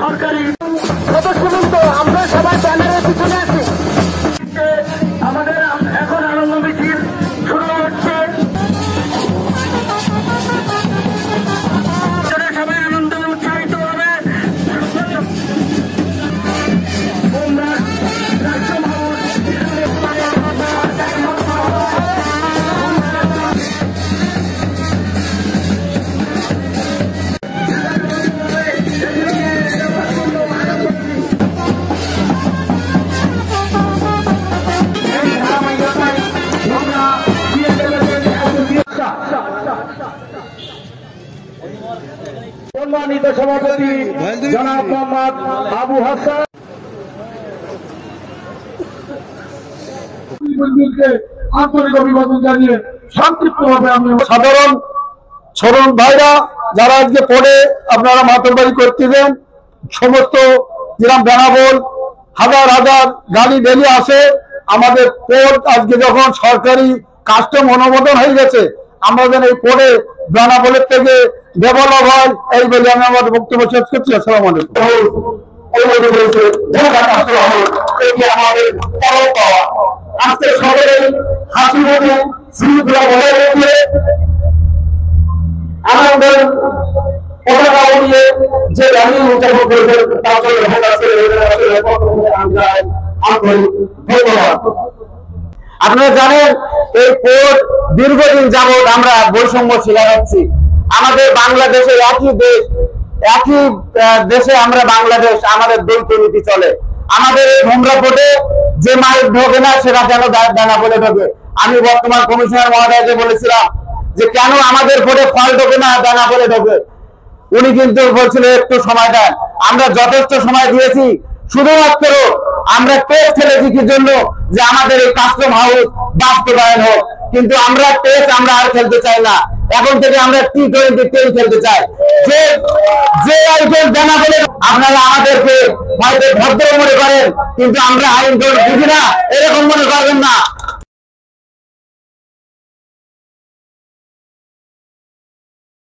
সরকারি সদস্যবৃন্দ আমরা সবাই ব্যানারের পিছনে আছি। আমাদের এখন আনন্দ মিছিল শুরু হচ্ছে। সবাই আনন্দ উৎসাহিত হবে। সম্মানিত সভাপতি জনাব মোহাম্মদ আবু হাসান আন্তরিক অভিবাদন জানিয়ে সংক্ষিপ্তভাবে আমি সাধারণ শ্রমণ ভাইরা যারা আজকে পড়ে আপনারা মাতব্বরি করতেছেন, সমস্ত গ্রাম বেনাবল হাজার হাজার গাড়ি বেরিয়ে আসে। আমাদের পোর্ট আজকে যখন সরকারি কাস্টম অনুমোদন হয়ে গেছে, আমরা যেন এই পোর্টে বেনাবলের থেকে ডেভেলপ হয়, এই বলে আমি আমার বক্তব্য শেষ করছি। আসসালামু আলাইকুম। আজকে সবাই হাসি মুখে শৃঙ্খলা বজায় রেখে আমাদের পতাকা উড়িয়ে যে র্যালি উদযাপন করেছেন তার জন্য ধন্যবাদ। আপনারা জানেন এই পোর্ট দীর্ঘদিন যাবৎ আমরা বৈষম্য শিকার হচ্ছি। আমাদের বাংলাদেশে একই দেশে আমরা বাংলাদেশ, আমাদের দ্বৈত নীতি চলে। আমাদের এই ভোমরা পোর্টে যে মাল ঢোকে না সেটা কেন দানা বলে ঢোকে। আমি বর্তমান কমিশনার মহোদয়কে বলেছিলাম যে কেন আমাদের পোর্টে ফল ঢোকে না দানা বলে ঢোকে। উনি কিন্তু বলছিল একটু সময় দেন। আমরা যথেষ্ট সময় দিয়েছি, শুধুমাত্র আমরা টেস্ট খেলেছি কি জন্য, যে আমাদের এই কাস্টম হাউস বাস্তবায়ন হোক। কিন্তু আমরা টেস্ট আমরা আর খেলতে চাই না, এখন থেকে আমরা T20 খেলতে চাই। যে আইপিএল জানা বলে আপনারা আমাদেরকে হয়তো ভদ্র মনে করেন, কিন্তু আমরা আইন বুঝি না এরকম মনে করবেন না।